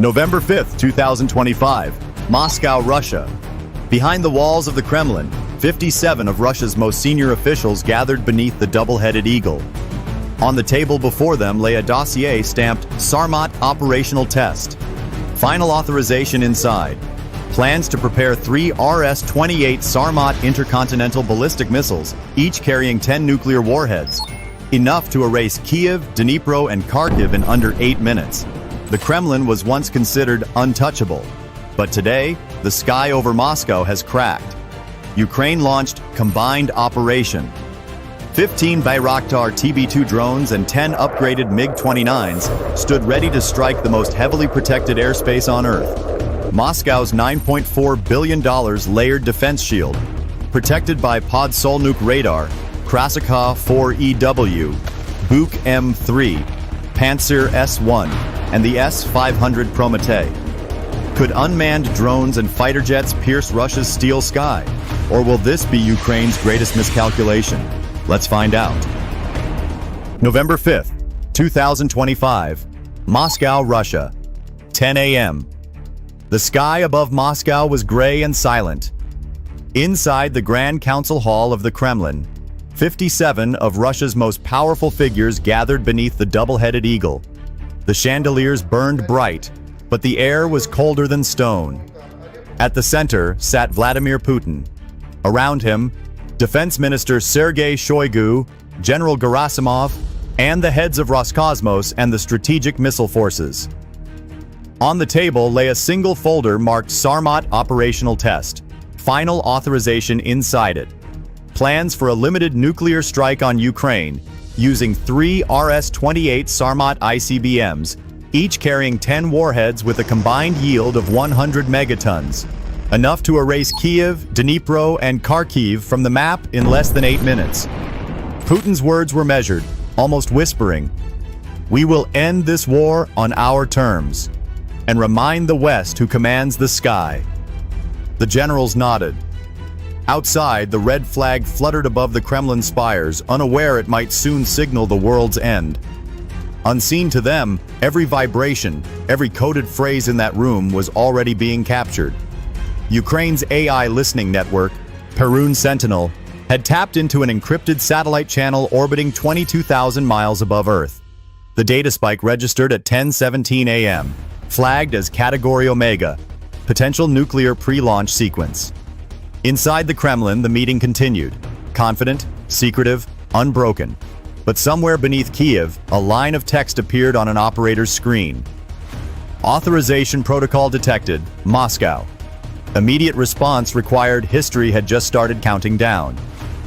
November 5th, 2025, Moscow, Russia. Behind the walls of the Kremlin, 57 of Russia's most senior officials gathered beneath the double-headed eagle. On the table before them lay a dossier stamped Sarmat Operational Test. Final authorization inside. Plans to prepare 3 RS-28 Sarmat intercontinental ballistic missiles, each carrying 10 nuclear warheads. Enough to erase Kyiv, Dnipro, and Kharkiv in under 8 minutes. The Kremlin was once considered untouchable, but today, the sky over Moscow has cracked. Ukraine launched Combined Operation. 15 Bayraktar TB2 drones and 10 upgraded MiG-29s stood ready to strike the most heavily protected airspace on Earth. Moscow's $9.4 billion layered defense shield, protected by Podsolnuk radar, Krasakha 4EW, Buk M3, Pantsir S-1, and the S-500 Prometey. Could unmanned drones and fighter jets pierce Russia's steel sky? Or will this be Ukraine's greatest miscalculation? Let's find out. November 5th, 2025, Moscow, Russia, 10 a.m. The sky above Moscow was gray and silent. Inside the Grand Council Hall of the Kremlin, 57 of Russia's most powerful figures gathered beneath the double-headed eagle. The chandeliers burned bright, but the air was colder than stone. At the center sat Vladimir Putin. Around him, Defense Minister Sergei Shoigu, General Gerasimov, and the heads of Roscosmos and the Strategic Missile Forces. On the table lay a single folder marked Sarmat Operational Test. Final authorization inside it. Plans for a limited nuclear strike on Ukraine using 3 RS-28 Sarmat ICBMs, each carrying 10 warheads with a combined yield of 100 megatons. Enough to erase Kyiv, Dnipro, and Kharkiv from the map in less than 8 minutes. Putin's words were measured, almost whispering, "We will end this war on our terms, and remind the West who commands the sky." The generals nodded. Outside, the red flag fluttered above the Kremlin spires, unaware it might soon signal the world's end. Unseen to them, every vibration, every coded phrase in that room was already being captured. Ukraine's AI listening network, Perun Sentinel, had tapped into an encrypted satellite channel orbiting 22,000 miles above Earth. The data spike registered at 10:17 a.m., flagged as Category Omega, potential nuclear pre-launch sequence. Inside the Kremlin, the meeting continued, confident, secretive, unbroken. But somewhere beneath Kyiv, a line of text appeared on an operator's screen. Authorization protocol detected, Moscow. Immediate response required. History had just started counting down.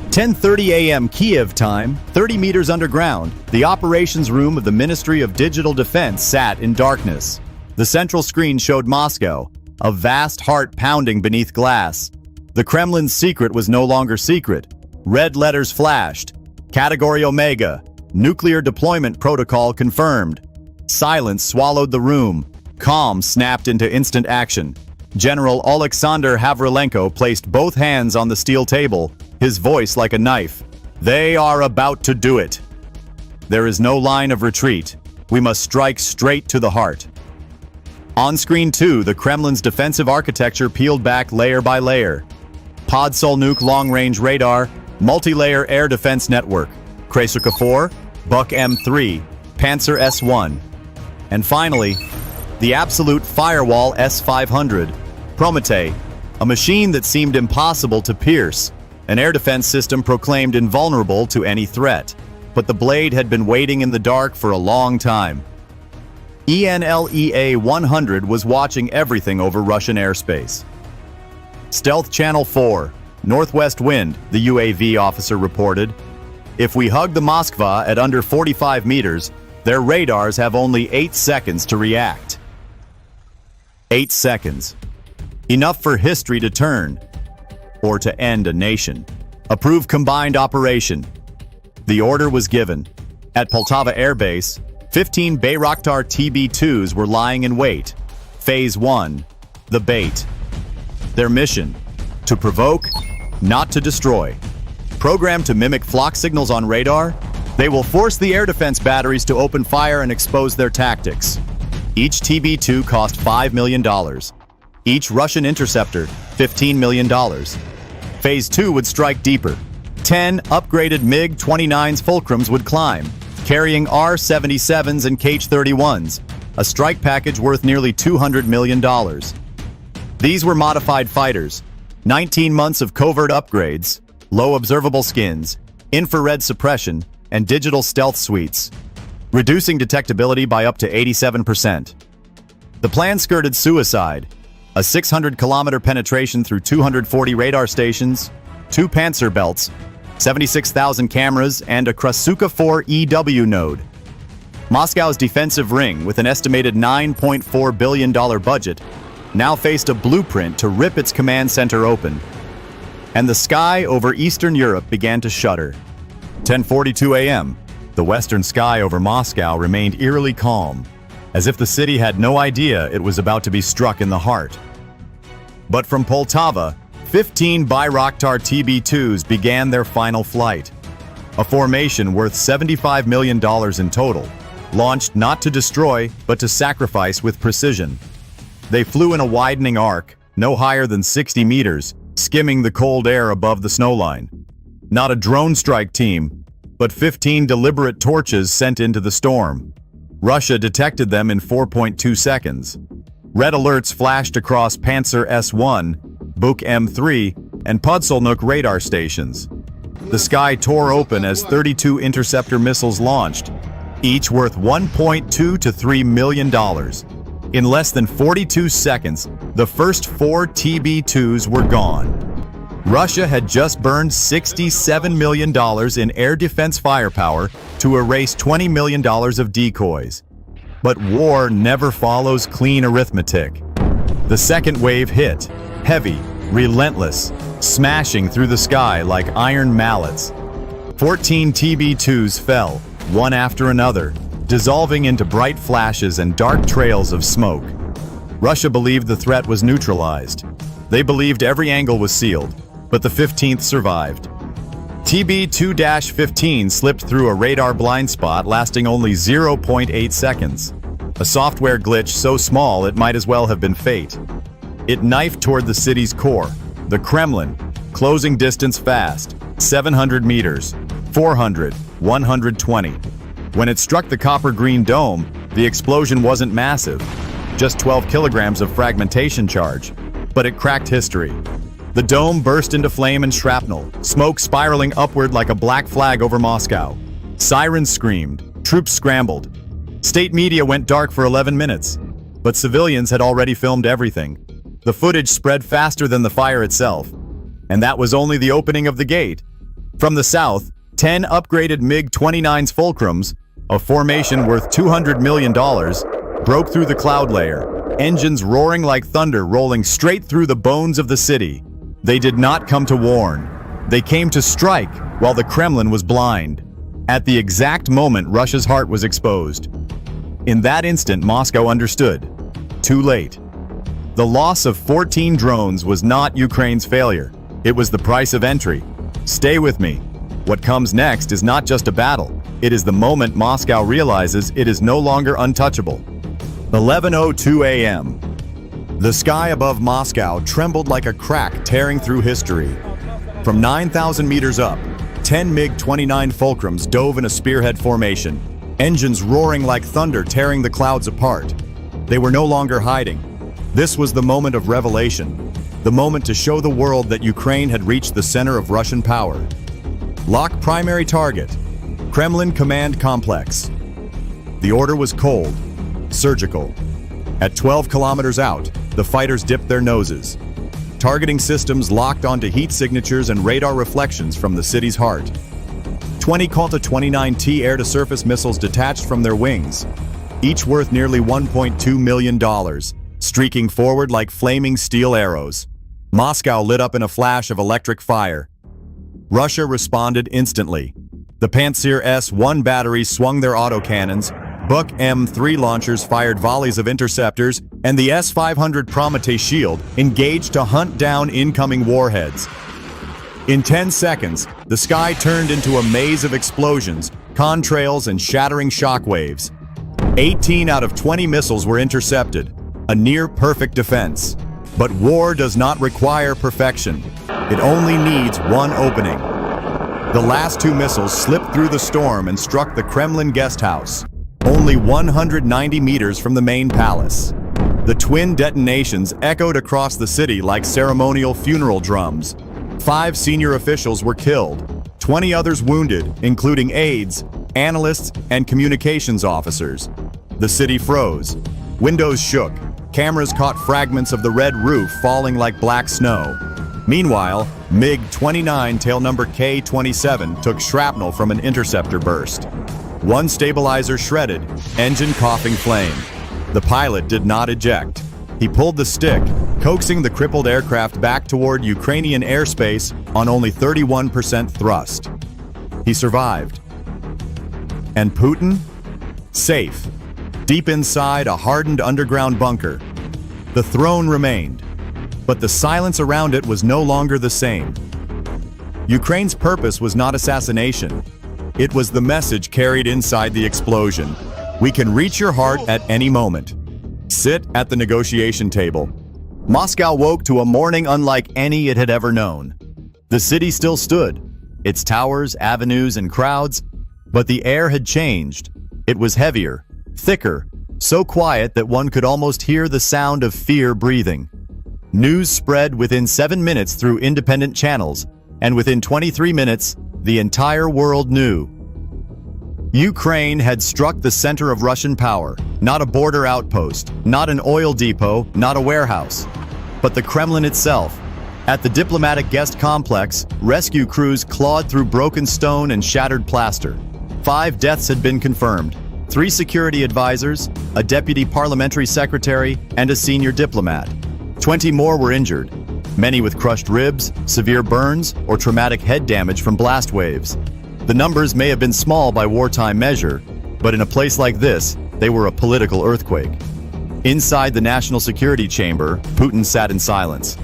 10:30 a.m. Kyiv time, 30 meters underground, the operations room of the Ministry of Digital Defense sat in darkness. The central screen showed Moscow, a vast heart pounding beneath glass. The Kremlin's secret was no longer secret. Red letters flashed. Category Omega. Nuclear deployment protocol confirmed. Silence swallowed the room. Calm snapped into instant action. General Alexander Havrilenko placed both hands on the steel table, his voice like a knife. "They are about to do it. There is no line of retreat. We must strike straight to the heart." On screen 2, the Kremlin's defensive architecture peeled back layer by layer. Podsolnuk long-range radar, multi-layer air defense network, Krasakha 4, Buk M3, Pantsir S-1. And finally, the absolute firewall S-500, Prometey, a machine that seemed impossible to pierce, an air defense system proclaimed invulnerable to any threat. But the blade had been waiting in the dark for a long time. ENLEA 100 was watching everything over Russian airspace. Stealth Channel 4, northwest wind, the UAV officer reported. If we hug the Moskva at under 45 meters, their radars have only 8 seconds to react. 8 seconds. Enough for history to turn, or to end a nation. Approve combined operation. The order was given. At Poltava Air Base, 15 Bayraktar TB2s were lying in wait. Phase 1, the bait. Their mission, to provoke, not to destroy. Programmed to mimic flock signals on radar, they will force the air defense batteries to open fire and expose their tactics. Each TB2 cost $5 million. Each Russian interceptor, $15 million. Phase 2 would strike deeper. 10 upgraded MiG-29's Fulcrums would climb, carrying R-77s and Kh-31s, a strike package worth nearly $200 million. These were modified fighters, 19 months of covert upgrades, low observable skins, infrared suppression, and digital stealth suites, reducing detectability by up to 87%. The plan skirted suicide, a 600-kilometer penetration through 240 radar stations, 2 Panzer belts, 76,000 cameras, and a Krasuka 4 EW node. Moscow's defensive ring, with an estimated $9.4 billion budget, now faced a blueprint to rip its command center open. And the sky over Eastern Europe began to shudder. 10:42 a.m. The western sky over Moscow remained eerily calm, as if the city had no idea it was about to be struck in the heart. But from Poltava, 15 Bayraktar TB2s began their final flight. A formation worth $75 million in total, launched not to destroy, but to sacrifice with precision. They flew in a widening arc, no higher than 60 meters, skimming the cold air above the snowline. Not a drone strike team, but 15 deliberate torches sent into the storm. Russia detected them in 4.2 seconds. Red alerts flashed across Panzer S1, Buk M3, and Podsolnuk radar stations. The sky tore open as 32 interceptor missiles launched, each worth $1.2 to $3 million. In less than 42 seconds, the first 4 TB2s were gone. Russia had just burned $67 million in air defense firepower to erase $20 million of decoys. But war never follows clean arithmetic. The second wave hit, heavy, relentless, smashing through the sky like iron mallets. 14 TB2s fell, one after another, dissolving into bright flashes and dark trails of smoke. Russia believed the threat was neutralized. They believed every angle was sealed, but the 15th survived. TB2-15 slipped through a radar blind spot lasting only 0.8 seconds. A software glitch so small it might as well have been fate. It knifed toward the city's core, the Kremlin, closing distance fast, 700 meters, 400, 120. When it struck the copper-green dome, the explosion wasn't massive, just 12 kilograms of fragmentation charge, but it cracked history. The dome burst into flame and shrapnel, smoke spiraling upward like a black flag over Moscow. Sirens screamed, troops scrambled. State media went dark for 11 minutes, but civilians had already filmed everything. The footage spread faster than the fire itself, and that was only the opening of the gate. From the south, 10 upgraded MiG-29's Fulcrums, a formation worth $200 million, broke through the cloud layer, engines roaring like thunder rolling straight through the bones of the city. They did not come to warn. They came to strike while the Kremlin was blind. At the exact moment Russia's heart was exposed. In that instant, Moscow understood. Too late. The loss of 14 drones was not Ukraine's failure. It was the price of entry. Stay with me. What comes next is not just a battle. It is the moment Moscow realizes it is no longer untouchable. 11:02 a.m. The sky above Moscow trembled like a crack tearing through history. From 9,000 meters up, 10 MiG-29 Fulcrums dove in a spearhead formation, engines roaring like thunder tearing the clouds apart. They were no longer hiding. This was the moment of revelation, the moment to show the world that Ukraine had reached the center of Russian power. Lock primary target, Kremlin Command Complex. The order was cold, surgical. At 12 kilometers out, the fighters dipped their noses. Targeting systems locked onto heat signatures and radar reflections from the city's heart. 20 Kalta-29T air-to-surface missiles detached from their wings, each worth nearly $1.2 million, streaking forward like flaming steel arrows. Moscow lit up in a flash of electric fire. Russia responded instantly. The Panzer S1 batteries swung their autocannons, Buk M3 launchers fired volleys of interceptors, and the S-500 Prometei shield engaged to hunt down incoming warheads. In 10 seconds, the sky turned into a maze of explosions, contrails, and shattering shockwaves. 18 out of 20 missiles were intercepted, a near-perfect defense. But war does not require perfection. It only needs one opening. The last two missiles slipped through the storm and struck the Kremlin guest house, only 190 meters from the main palace. The twin detonations echoed across the city like ceremonial funeral drums. 5 senior officials were killed, 20 others wounded, including aides, analysts, and communications officers. The city froze. Windows shook. Cameras caught fragments of the red roof falling like black snow. Meanwhile, MiG-29 tail number K-27 took shrapnel from an interceptor burst. One stabilizer shredded, engine coughing flame. The pilot did not eject. He pulled the stick, coaxing the crippled aircraft back toward Ukrainian airspace on only 31% thrust. He survived. And Putin? Safe, deep inside a hardened underground bunker. The throne remained, but the silence around it was no longer the same. Ukraine's purpose was not assassination. It was the message carried inside the explosion. We can reach your heart at any moment. Sit at the negotiation table. Moscow woke to a morning unlike any it had ever known. The city still stood, its towers, avenues, and crowds, but the air had changed. It was heavier, thicker, so quiet that one could almost hear the sound of fear breathing. News spread within 7 minutes through independent channels, and within 23 minutes, the entire world knew. Ukraine had struck the center of Russian power, not a border outpost, not an oil depot, not a warehouse, but the Kremlin itself. At the diplomatic guest complex, rescue crews clawed through broken stone and shattered plaster. 5 deaths had been confirmed. 3 security advisors, a deputy parliamentary secretary, and a senior diplomat. 20 more were injured, many with crushed ribs, severe burns, or traumatic head damage from blast waves. The numbers may have been small by wartime measure, but in a place like this, they were a political earthquake. Inside the National Security Chamber, Putin sat in silence.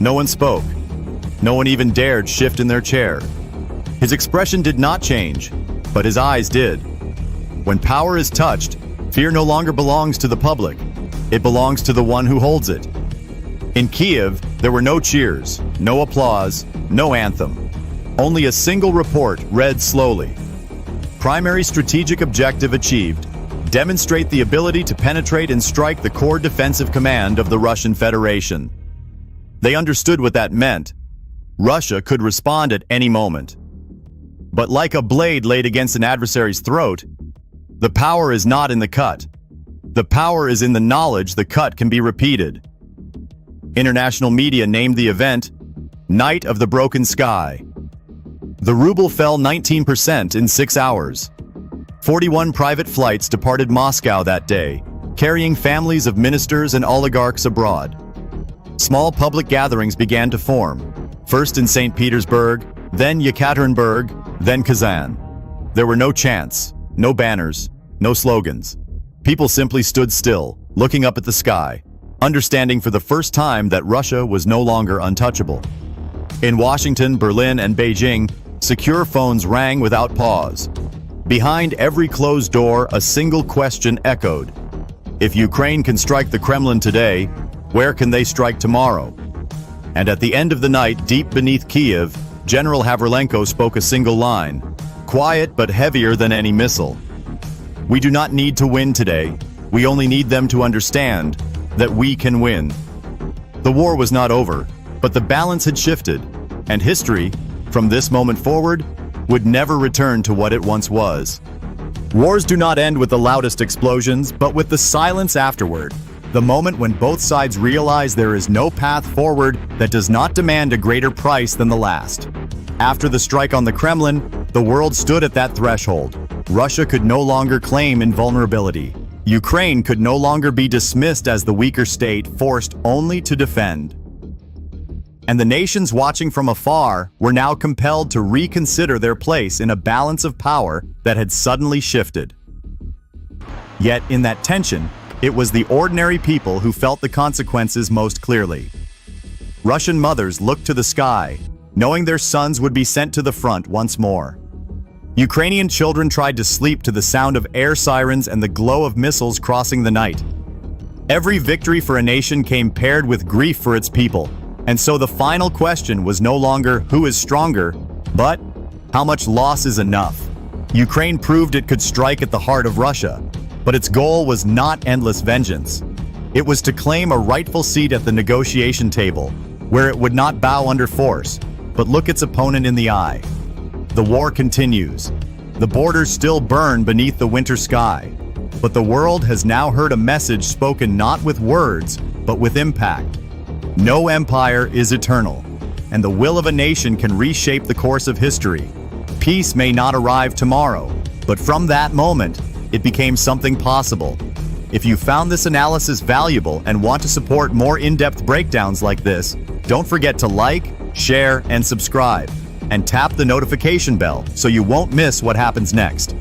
No one spoke. No one even dared shift in their chair. His expression did not change, but his eyes did. When power is touched, fear no longer belongs to the public. It belongs to the one who holds it. In Kyiv, there were no cheers, no applause, no anthem. Only a single report read slowly. Primary strategic objective achieved. Demonstrate the ability to penetrate and strike the core defensive command of the Russian Federation. They understood what that meant. Russia could respond at any moment. But like a blade laid against an adversary's throat, the power is not in the cut. The power is in the knowledge the cut can be repeated. International media named the event Night of the Broken Sky. The ruble fell 19% in 6 hours. 41 private flights departed Moscow that day, carrying families of ministers and oligarchs abroad. Small public gatherings began to form, first in St. Petersburg, then Yekaterinburg, then Kazan. There were no chants, no banners, no slogans. People simply stood still, looking up at the sky, understanding for the first time that Russia was no longer untouchable. In Washington, Berlin, and Beijing, secure phones rang without pause. Behind every closed door, a single question echoed. If Ukraine can strike the Kremlin today, where can they strike tomorrow? And at the end of the night, deep beneath Kyiv, General Havrilenko spoke a single line, quiet but heavier than any missile. We do not need to win today. We only need them to understand that we can win. The war was not over, but the balance had shifted, and history, from this moment forward, would never return to what it once was. Wars do not end with the loudest explosions, but with the silence afterward. The moment when both sides realize there is no path forward that does not demand a greater price than the last. After the strike on the Kremlin, the world stood at that threshold. Russia could no longer claim invulnerability. Ukraine could no longer be dismissed as the weaker state forced only to defend. And the nations watching from afar were now compelled to reconsider their place in a balance of power that had suddenly shifted. Yet in that tension, it was the ordinary people who felt the consequences most clearly. Russian mothers looked to the sky, knowing their sons would be sent to the front once more. Ukrainian children tried to sleep to the sound of air sirens and the glow of missiles crossing the night. Every victory for a nation came paired with grief for its people, and so the final question was no longer who is stronger, but how much loss is enough. Ukraine proved it could strike at the heart of Russia, but its goal was not endless vengeance. It was to claim a rightful seat at the negotiation table, where it would not bow under force, but look its opponent in the eye. The war continues. The borders still burn beneath the winter sky, but the world has now heard a message spoken not with words, but with impact. No empire is eternal, and the will of a nation can reshape the course of history. Peace may not arrive tomorrow, but from that moment, it became something possible. If you found this analysis valuable and want to support more in-depth breakdowns like this, don't forget to like, share, and subscribe, and tap the notification bell so you won't miss what happens next.